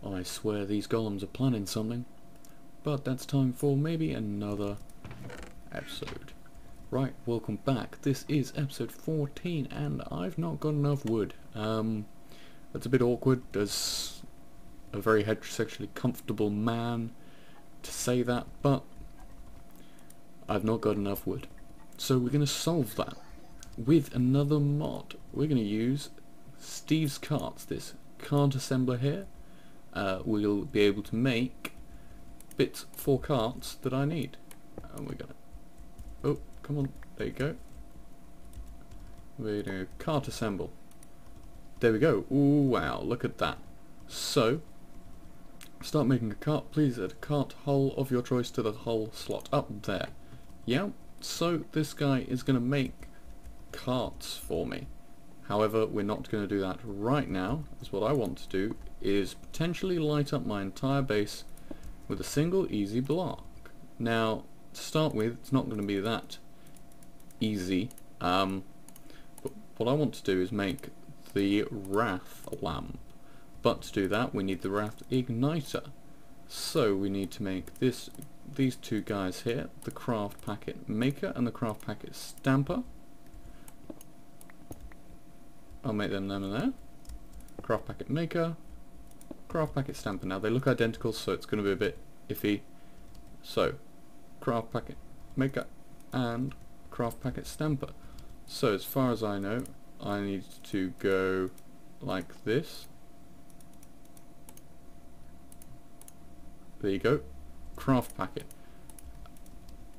I swear these golems are planning something. But that's time for maybe another episode. Right, welcome back. This is episode 14 and I've not got enough wood. That's a bit awkward as a very heterosexually comfortable man to say that, but I've not got enough wood. So we're going to solve that with another mod. We're going to use Steve's carts, this cart assembler here. We'll be able to make bits for carts that I need. And we're going to... Oh, come on, there you go. We're going to cart assemble. There we go. Ooh, wow, look at that. So, start making a cart. Please add a cart hole of your choice to the hole slot up there. Yeah, so this guy is going to make carts for me. However, we're not going to do that right now, as what I want to do is potentially light up my entire base with a single easy block. Now, to start with, it's not going to be that easy, but what I want to do is make the Wrath lamp. But to do that, we need the Wrath igniter. So we need to make these two guys here, the craft packet maker and the craft packet stamper. I'll make them there and there. Craft packet maker, craft packet stamper. Now they look identical, so it's going to be a bit iffy. So, craft packet maker and craft packet stamper. So as far as I know, I need to go like this. There you go. Craft packet.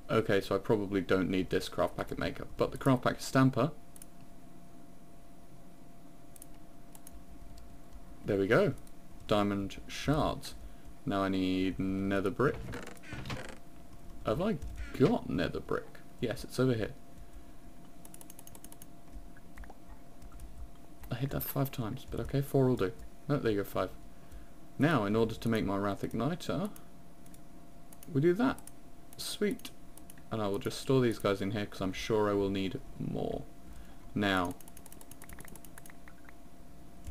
Okay, so I probably don't need this craft packet maker, but the craft packet stamper. There we go. Diamond shards. Now I need nether brick. Have I got nether brick? Yes, it's over here. I hit that 5 times, but okay, 4 will do. No, there you go, 5. Now, in order to make my Wrath igniter, we do that. Sweet. And I will just store these guys in here because I'm sure I will need more. Now,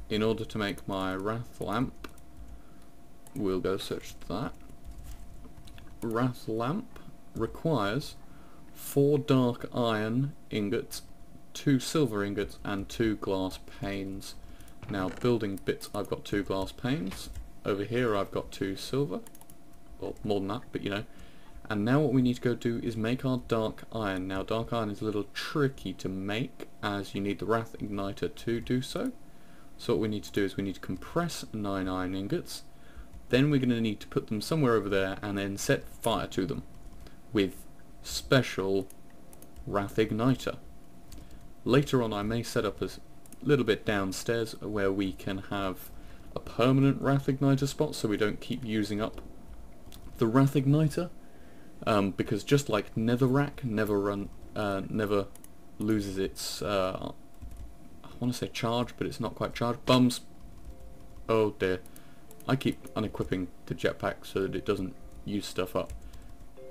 in order to make my Wrath lamp, we'll go search that. Wrath lamp requires 4 dark iron ingots, 2 silver ingots and 2 glass panes. Now building bits, I've got 2 glass panes. Over here I've got 2 silver. Well, more than that, but you know. And now what we need to go do is make our dark iron. Now dark iron is a little tricky to make as you need the Wrath igniter to do so. So what we need to do is we need to compress 9 iron ingots. Then we're going to need to put them somewhere over there and then set fire to them with special Wrath igniter. Later on I may set up a little bit downstairs where we can have a permanent Wrath igniter spot so we don't keep using up the Wrath igniter, because just like Netherrack never loses its I want to say charge, but it's not quite charged. Bums! Oh dear. I keep unequipping the jetpack so that it doesn't use stuff up.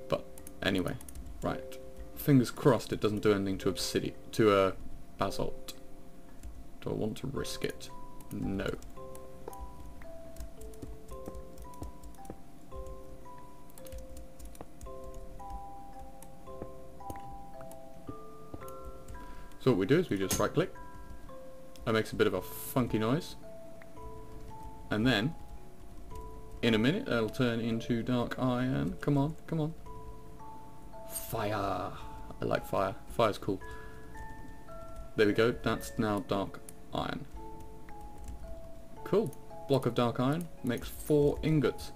But anyway, right. Fingers crossed it doesn't do anything to obsidian, to basalt. Do I want to risk it? No. So what we do is we just right click. That makes a bit of a funky noise. And then, in a minute, that'll turn into dark iron. Come on, come on. Fire! I like fire. Fire's cool. There we go. That's now dark iron. Cool. Block of dark iron makes 4 ingots.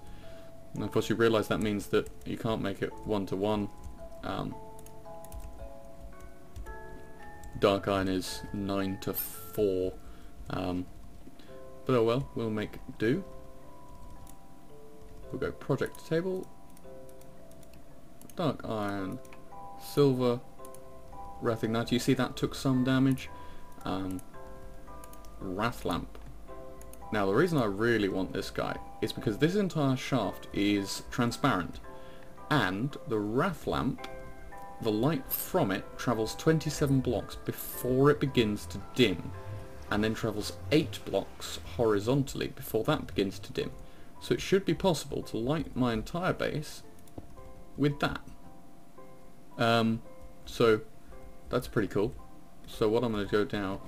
And of course you realise that means that you can't make it 1-to-1. Dark iron is 9-to-4. But oh well, we'll make do. We'll go project table, dark iron, silver, Wrath igniter. You see that took some damage. Wrath lamp. Now the reason I really want this guy is because this entire shaft is transparent, and the Wrath lamp, the light from it travels 27 blocks before it begins to dim, and then travels 8 blocks horizontally before that begins to dim. So it should be possible to light my entire base with that. So that's pretty cool. So what I'm going to go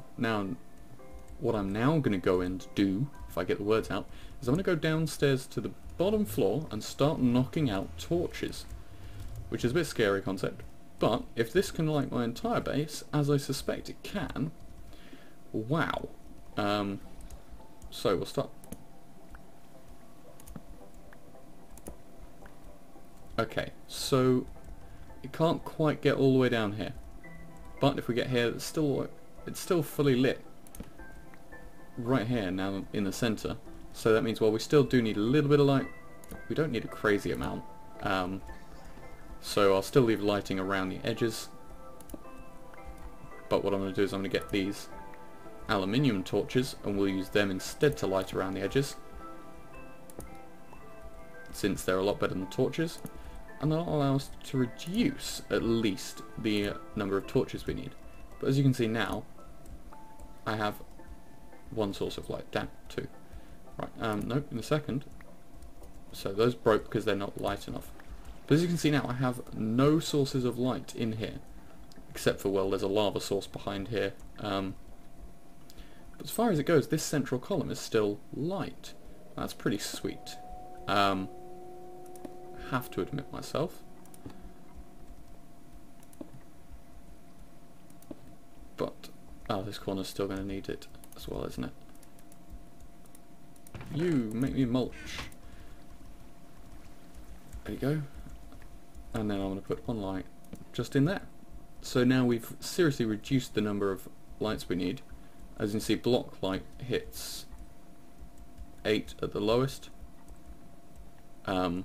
what I'm now going to go in to do, if I get the words out, is I'm going to go downstairs to the bottom floor and start knocking out torches, which is a bit scary concept. But if this can light my entire base, as I suspect it can, wow. So we'll start. Okay, so it can't quite get all the way down here, but if we get here, it's still fully lit right here now in the center. So that means, well, we still do need a little bit of light. We don't need a crazy amount. So I'll still leave lighting around the edges, but what I'm going to do is I'm going to get these aluminium torches and we'll use them instead to light around the edges, since they're a lot better than torches, and that'll allow us to reduce at least the number of torches we need. But as you can see now, I have one source of light. Damn, two. Right, nope, in a second. So those broke because they're not light enough. But as you can see now, I have no sources of light in here, except for, well, there's a lava source behind here. But as far as it goes, this central column is still light. That's pretty sweet. Have to admit myself. But, oh, this corner's still going to need it as well, isn't it? You make me mulch. There you go. And then I'm going to put one light just in there. So now we've seriously reduced the number of lights we need. As you can see, block light hits 8 at the lowest. And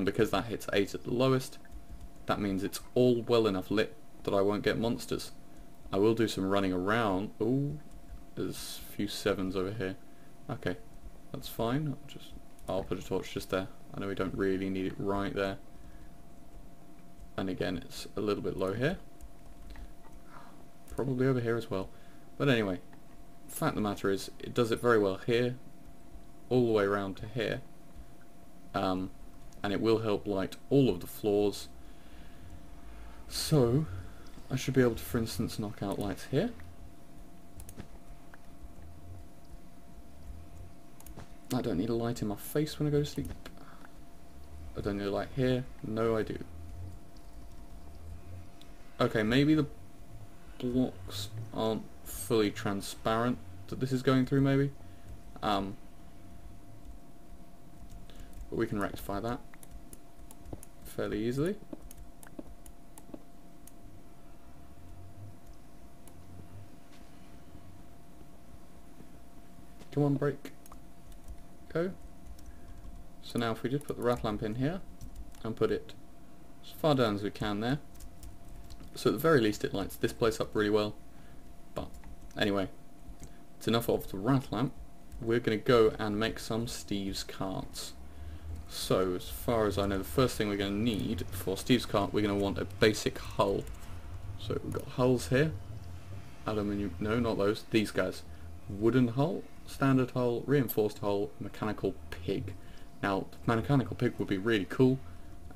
because that hits 8 at the lowest, that means it's all well enough lit that I won't get monsters. I will do some running around. Ooh, there's a few 7s over here. Okay, that's fine. I'll put a torch just there. I know we don't really need it right there. And again, it's a little bit low here. Probably over here as well. But anyway, the fact of the matter is, it does it very well here, all the way around to here. And it will help light all of the floors. So, I should be able to, for instance, knock out lights here. I don't need a light in my face when I go to sleep. I don't need a light here. No, I do. Okay, maybe the blocks aren't fully transparent that this is going through, maybe. But we can rectify that fairly easily. Come on, break. Go. So now if we did put the rat lamp in here and put it as far down as we can there, so at the very least it lights this place up really well. But anyway, it's enough of the rat lamp. We're going to go and make some Steve's carts. So as far as I know, the first thing we're going to need for Steve's cart, we're going to want a basic hull. So we've got hulls here. Aluminium, no, not those, these guys. Wooden hull, standard hull, reinforced hull, mechanical pig. Now, the mechanical pig would be really cool,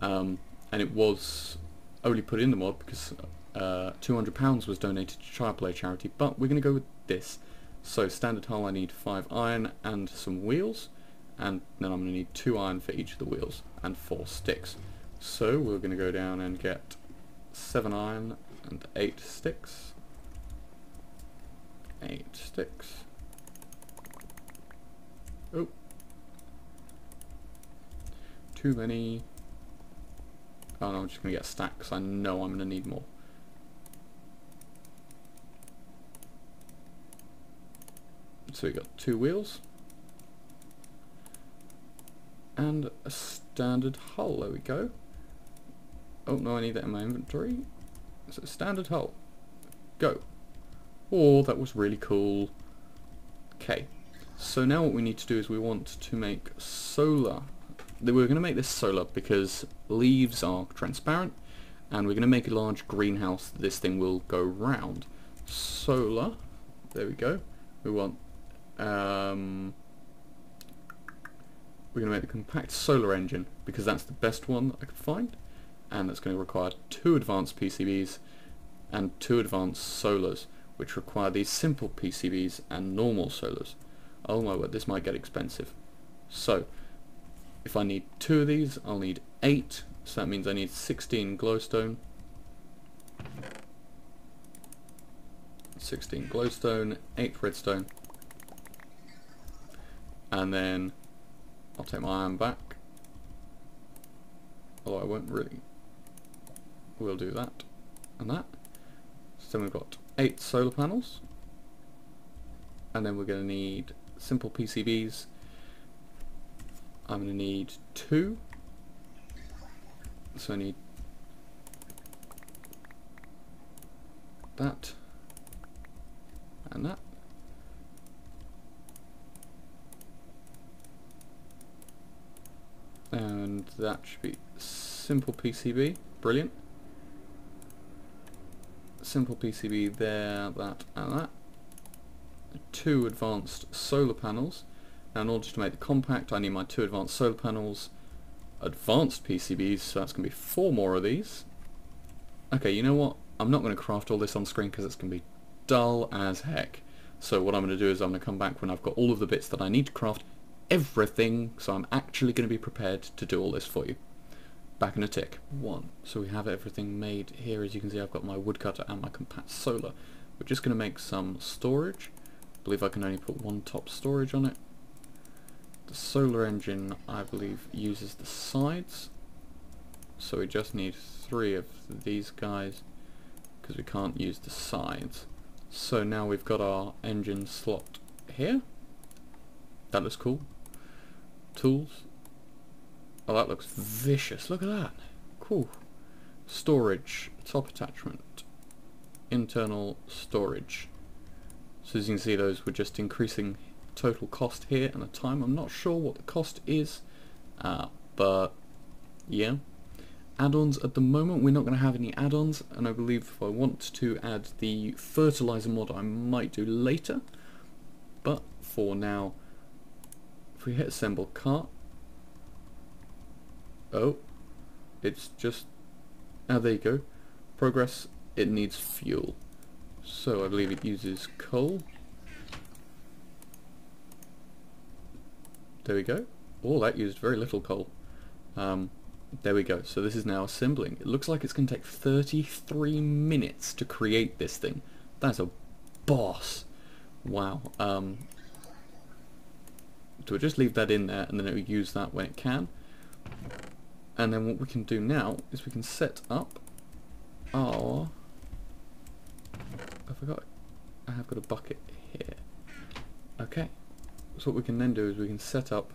and it was only put in the mod because £200 was donated to Child Play charity, but we're going to go with this. So standard hull, I need 5 iron and some wheels, and then I'm going to need 2 iron for each of the wheels and 4 sticks. So we're going to go down and get 7 iron and 8 sticks. 8 sticks. Oh. Too many. Oh no, I'm just going to get a stack because I know I'm going to need more. So we got 2 wheels. And a standard hull, there we go. Oh no, I need that in my inventory. So standard hull. Go. Oh, that was really cool. Okay, so now what we need to do is we want to make solar. We're going to make this solar because leaves are transparent, and we're going to make a large greenhouse that this thing will go round. Solar, there we go. We want we're going to make the compact solar engine because that's the best one I could find, and that's going to require 2 advanced PCBs and 2 advanced solars, which require these simple PCBs and normal solars. Oh my word, this might get expensive. So if I need 2 of these, I'll need 8, so that means I need 16 glowstone, 8 redstone, and then I'll take my iron back, although I won't really. We'll do that and that. So then we've got 8 solar panels, and then we're going to need simple PCBs. I'm going to need 2, so I need that and that. And that should be simple PCB, brilliant. Simple PCB there, that and that. 2 advanced solar panels. Now in order to make the compact I need my 2 advanced solar panels, advanced PCBs, so that's going to be 4 more of these. Okay, you know what? I'm not going to craft all this on screen because it's going to be dull as heck. So what I'm going to do is I'm going to come back when I've got all of the bits that I need to craft everything, so I'm actually going to be prepared to do all this for you. Back in a tick. 1. So we have everything made here. As you can see, I've got my woodcutter and my compact solar. We're just going to make some storage. I believe I can only put 1 top storage on it. The solar engine, I believe, uses the sides, so we just need 3 of these guys because we can't use the sides. So now we've got our engine slot here. That looks cool. Tools. Oh, that looks vicious. Look at that. Cool. Storage. Top attachment. Internal storage. So as you can see, those were just increasing total cost here and the time. I'm not sure what the cost is, but yeah. Add-ons at the moment, we're not going to have any add-ons, and I believe if I want to add the fertilizer mod I might do later, but for now, if we hit assemble cart, oh, it's just, oh there you go, progress, it needs fuel, so I believe it uses coal. There we go. Oh, that used very little coal. There we go. So this is now assembling. It looks like it's going to take 33 minutes to create this thing. That's a boss. Wow. So we'll just leave that in there and then it will use that when it can. And then what we can do now is we can set up our... I forgot. I have got a bucket here. Okay. So what we can then do is we can set up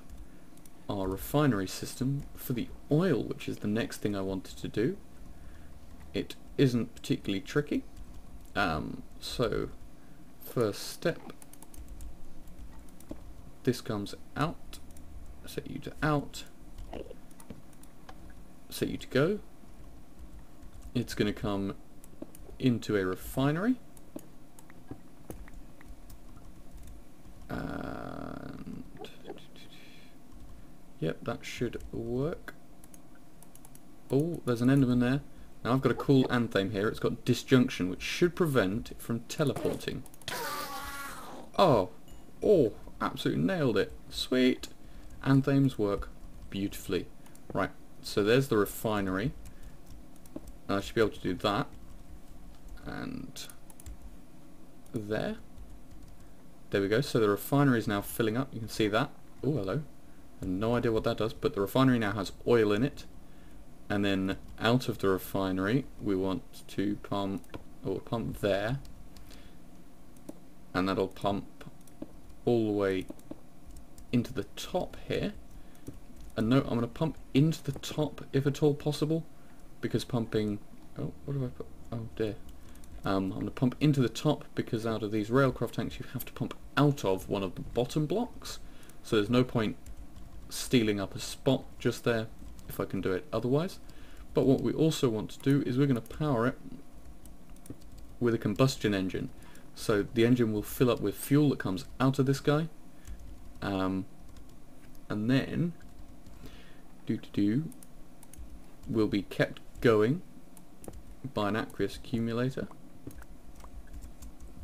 our refinery system for the oil, which is the next thing I wanted to do. It isn't particularly tricky. So first step, this comes out, set you to out, set you to go. It's going to come into a refinery. Yep, that should work. Oh, there's an Enderman there. Now I've got a cool anthem here. It's got disjunction, which should prevent it from teleporting. Oh, absolutely nailed it. Sweet. Anthems work beautifully. Right, so there's the refinery. I should be able to do that. And there. There we go. So the refinery is now filling up. You can see that. Oh, hello. I have no idea what that does, but the refinery now has oil in it. And then out of the refinery, we want to pump, pump there. And that'll pump all the way into the top here. And no, I'm going to pump into the top if at all possible, because pumping... Oh, what have I put? Oh dear. I'm going to pump into the top because out of these railcraft tanks you have to pump out of one of the bottom blocks. So there's no point stealing up a spot just there if I can do it otherwise. But what we also want to do is we're going to power it with a combustion engine. So the engine will fill up with fuel that comes out of this guy. And then will be kept going by an aqueous accumulator,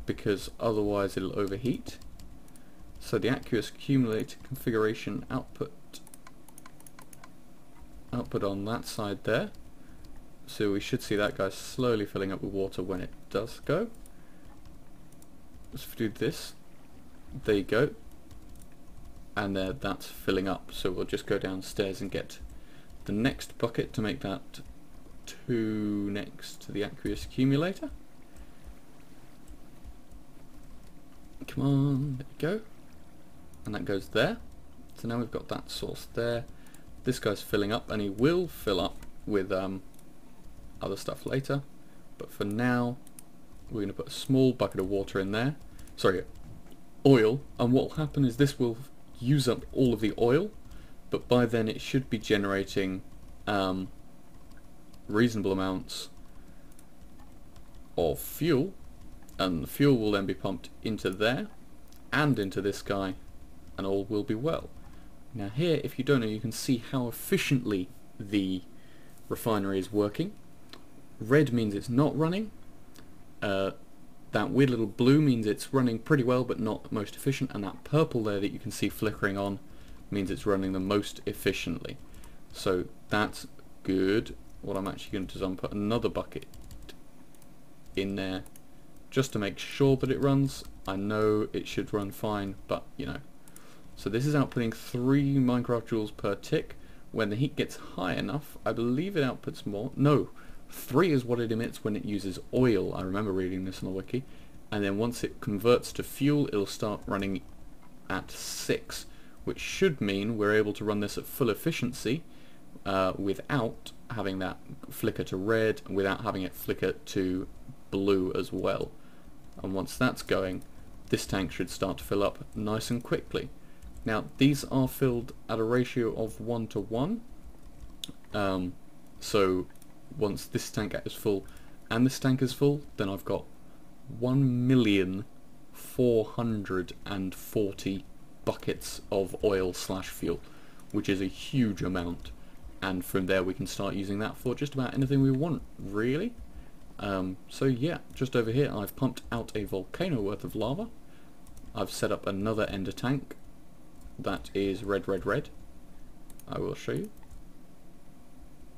because otherwise it'll overheat. So the aqueous accumulator configuration output on that side there. So we should see that guy slowly filling up with water when it does go. Let's do this. There you go. And there, that's filling up. So we'll just go downstairs and get the next bucket to make that 2 next to the aqueous accumulator. Come on, there you go. And that goes there. So now we've got that source there. This guy's filling up, and he will fill up with other stuff later. But for now, we're going to put a small bucket of water in there. Sorry, oil. And what will happen is this will use up all of the oil, but by then it should be generating reasonable amounts of fuel, and the fuel will then be pumped into there and into this guy, and all will be well. Now here, if you don't know, you can see how efficiently the refinery is working. Red means it's not running. That weird little blue means it's running pretty well but not most efficient, and that purple there that you can see flickering on means it's running the most efficiently. So that's good. What I'm actually going to do is I'm put another bucket in there just to make sure that it runs. I know it should run fine, but you know. So this is outputting 3 Minecraft joules per tick. When the heat gets high enough, I believe it outputs more. No, 3 is what it emits when it uses oil. I remember reading this on the wiki. And then once it converts to fuel, it'll start running at 6, which should mean we're able to run this at full efficiency without having that flicker to red, and without having it flicker to blue as well. And once that's going, this tank should start to fill up nice and quickly. Now these are filled at a ratio of 1 to 1. So once this tank is full and this tank is full, then I've got 1,440,000 buckets of oil slash fuel, which is a huge amount. And from there we can start using that for just about anything we want, really. So yeah, just over here I've pumped out a volcano worth of lava. I've set up another ender tank that is red, red, red. I will show you.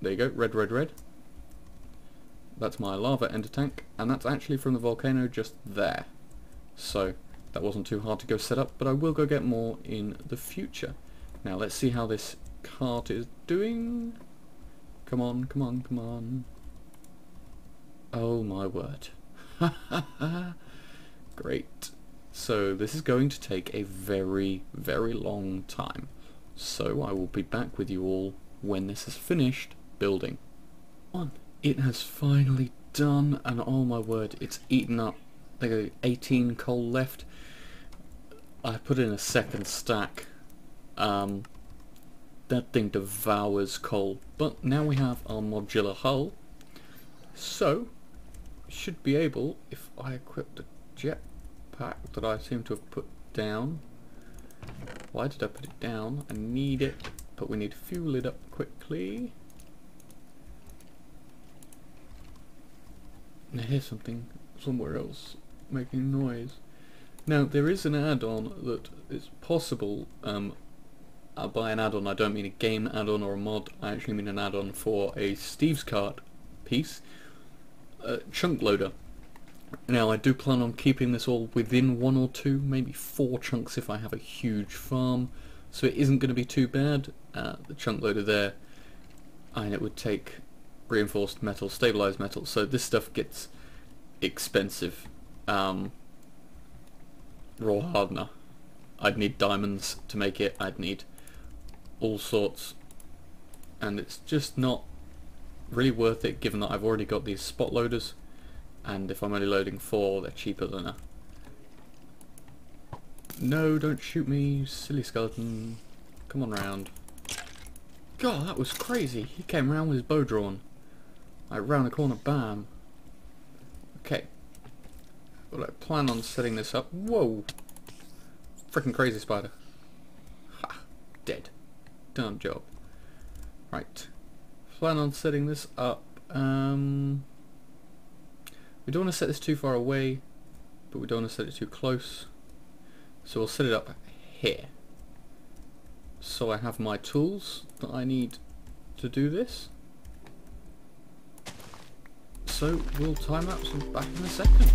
There you go, red, red, red. That's my lava ender tank, and that's actually from the volcano just there. So that wasn't too hard to go set up, but I will go get more in the future. Now let's see how this cart is doing. Come on, come on, come on. Oh my word. Great. So this is going to take a very, very long time. So I will be back with you all when this is finished building. It has finally done, and oh my word, it's eaten up. There go 18 coal left. I put in a second stack. That thing devours coal. But now we have our modular hull. So should be able, if I equip the jetpack that I seem to have put down. Why did I put it down? I need it, but we need to fuel it up quickly. Now here's something somewhere else making noise. Now there is an add-on that is possible. By an add-on I don't mean a game add-on or a mod, I actually mean an add-on for a Steve's cart piece. Chunk loader. Now I do plan on keeping this all within 1 or 2, maybe 4 chunks if I have a huge farm, so it isn't going to be too bad. The chunk loader there, and it would take reinforced metal, stabilized metal, so this stuff gets expensive. Raw hardener, I'd need diamonds to make it, I'd need all sorts, and it's just not really worth it given that I've already got these spot loaders, and if I'm only loading 4 they're cheaper than a... No, don't shoot me, you silly skeleton. Come on round. God, that was crazy. He came round with his bow drawn. Like round the corner, bam. Okay. Well, I plan on setting this up. Whoa! Freaking crazy spider. Ha! Dead. Done job. Right. Plan on setting this up. We don't want to set this too far away, but we don't want to set it too close. So we'll set it up here. So I have my tools that I need to do this. So we'll time lapse and back in a second.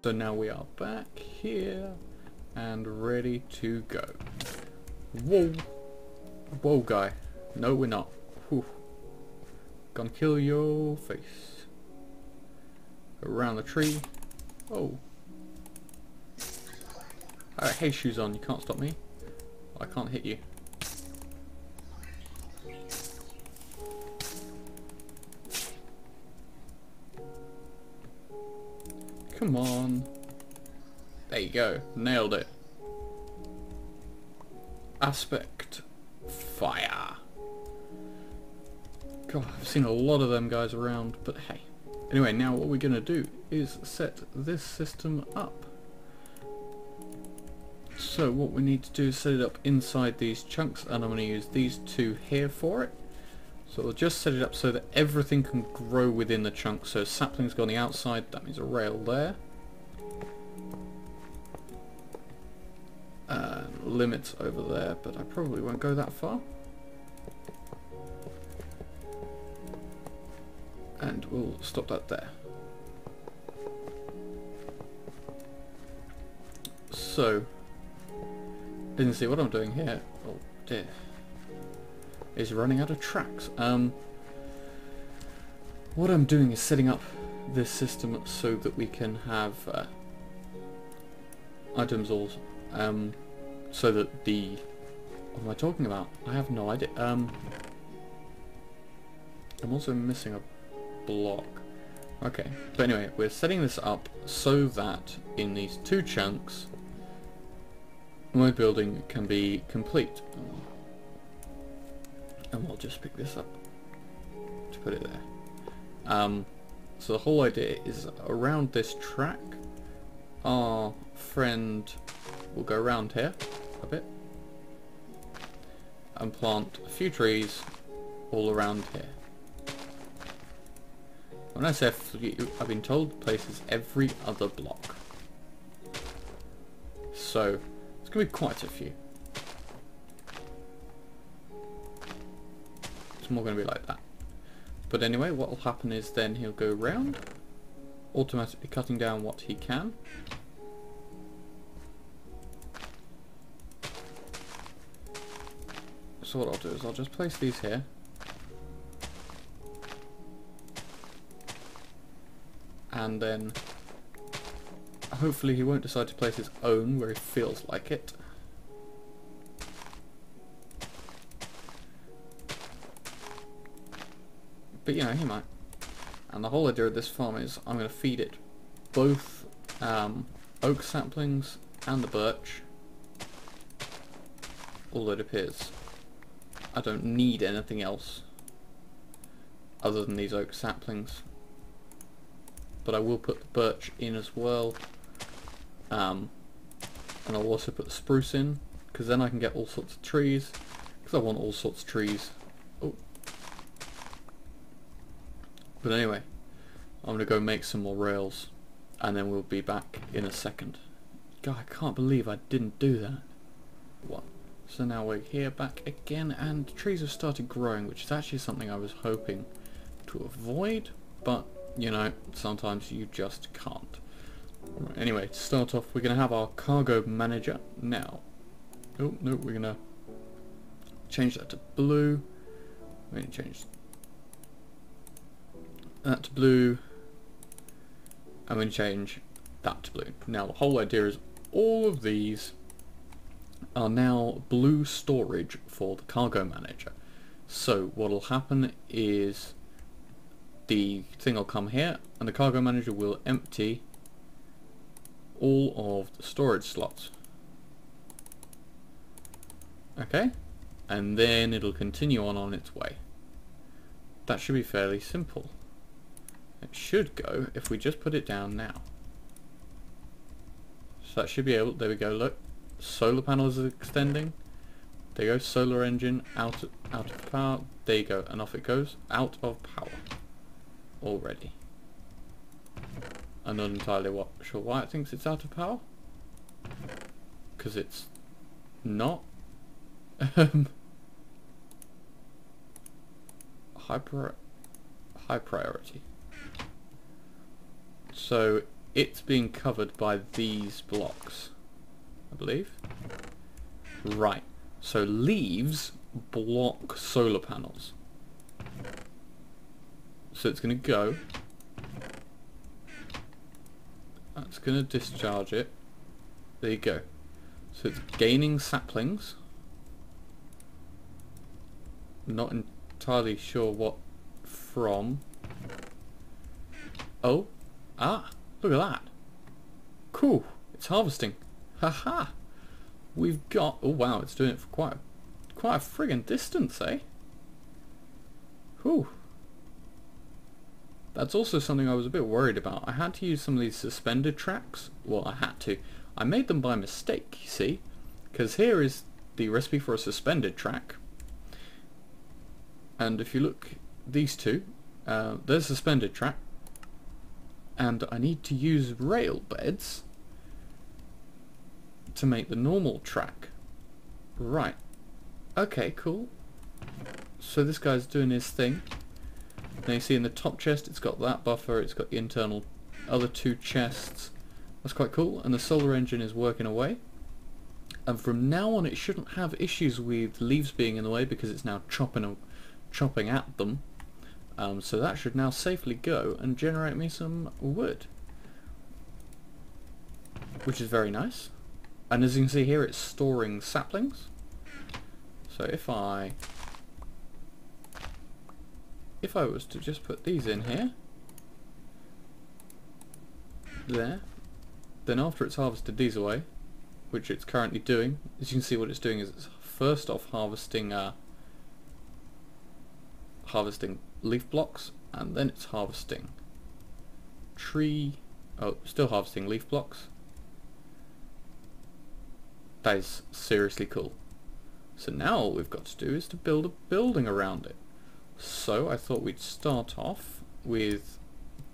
So now we are back here and ready to go. Whoa! Whoa, guy. No, we're not. Whew. Gonna kill your face. Around the tree. Oh. Hey, shoes on. You can't stop me. I can't hit you. Come on. There you go. Nailed it. Aspect. Fire. God, I've seen a lot of them guys around, but hey. Anyway, now what we're going to do is set this system up. So what we need to do is set it up inside these chunks, and I'm going to use these two here for it. So we'll just set it up so that everything can grow within the chunk. So saplings go on the outside, that means a rail there. Limits over there, but I probably won't go that far. And we'll stop that there. So, didn't see what I'm doing here. Oh dear. Is running out of tracks. What I'm doing is setting up this system so that we can have items all so that the what am I talking about? I have no idea. I'm also missing a block. Okay, but anyway, we're setting this up so that in these two chunks my building can be complete. And we'll just pick this up to put it there. So the whole idea is around this track, our friend will go around here a bit, and plant a few trees all around here. When I say a few, I've been told the place is every other block. So it's going to be quite a few. It's more going to be like that. But anyway, what will happen is then he'll go round, automatically cutting down what he can. So what I'll do is I'll just place these here. And then hopefully he won't decide to place his own where he feels like it. But you know, he might. And the whole idea of this farm is I'm going to feed it both oak saplings and the birch. Although it appears I don't need anything else other than these oak saplings. But I will put the birch in as well. And I'll also put the spruce in, because then I can get all sorts of trees. Because I want all sorts of trees. Oh. But anyway, I'm going to go make some more rails. And then we'll be back in a second. God, I can't believe I didn't do that. What? So now we're here back again, and trees have started growing, which is actually something I was hoping to avoid, but you know, sometimes you just can't. Right, anyway, to start off, we're going to have our cargo manager now. Oh no, we're going to change that to blue. We're going to change that to blue. I'm going to change that to blue. Now the whole idea is all of these are now blue storage for the cargo manager. So what will happen is the thing will come here and the cargo manager will empty all of the storage slots. Okay, and then it'll continue on its way. That should be fairly simple. It should go if we just put it down now. So that should be able, there we go, look. Solar panels are extending. There you go, solar engine out of power. There you go, and off it goes, out of power already. I'm not entirely sure why it thinks it's out of power, because it's not. High priority. So it's being covered by these blocks, I believe. Right, so leaves block solar panels. So it's going to go. That's going to discharge it. There you go. So it's gaining saplings. Not entirely sure what from. Oh, look at that. Cool, it's harvesting. Haha. We've got, oh wow, it's doing it for quite a friggin' distance, eh? Whew. That's also something I was a bit worried about. I had to use some of these suspended tracks. Well, I had to. I made them by mistake, you see. Because here is the recipe for a suspended track. And if you look, these two, there's a suspended track. And I need to use rail beds to make the normal track. Right. Okay, cool. So this guy's doing his thing. Now you see in the top chest it's got that buffer, it's got the internal other two chests. That's quite cool, and the solar engine is working away. And from now on it shouldn't have issues with leaves being in the way because it's now chopping at them. So that should now safely go and generate me some wood, which is very nice. And as you can see here, it's storing saplings. So if I was to just put these in here, there, then after it's harvested these away, which it's currently doing, as you can see what it's doing is it's first off harvesting leaf blocks, and then it's harvesting still harvesting leaf blocks. That is seriously cool. So now all we've got to do is to build a building around it. So I thought we'd start off with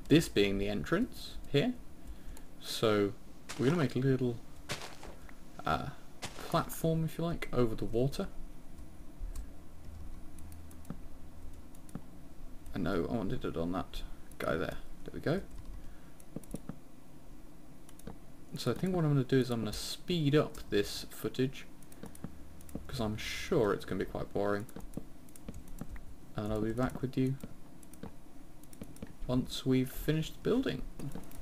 this being the entrance here. So we're going to make a little platform, if you like, over the water. I know I wanted it on that guy there. There we go. So I think what I'm going to do is I'm going to speed up this footage, because I'm sure it's going to be quite boring. And I'll be back with you once we've finished building.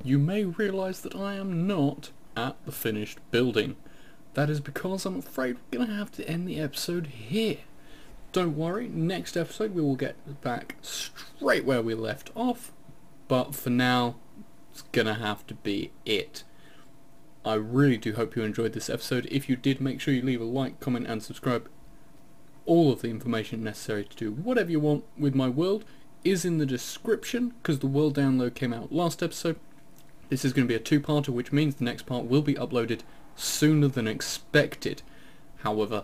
You may realise that I am not at the finished building. That is because I'm afraid we're going to have to end the episode here. Don't worry, next episode we will get back straight where we left off, but for now it's going to have to be it. I really do hope you enjoyed this episode. If you did, make sure you leave a like, comment and subscribe. All of the information necessary to do whatever you want with my world is in the description, because the world download came out last episode. This is going to be a two-parter, which means the next part will be uploaded sooner than expected. However,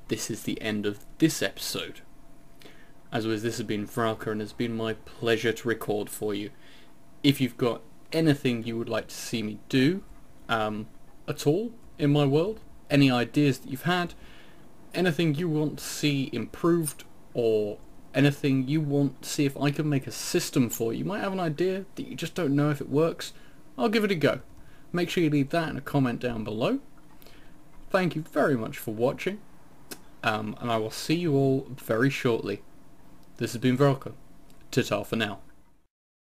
this is the end of this episode. As always, this has been Vralka, and it's been my pleasure to record for you. If you've got anything you would like to see me do at all in my world, any ideas that you've had, anything you want to see improved, or anything you want to see if I can make a system for, you might have an idea that you just don't know if it works, I'll give it a go. Make sure you leave that in a comment down below. Thank you very much for watching, and I will see you all very shortly. This has been Vralka. Ta-ta for now.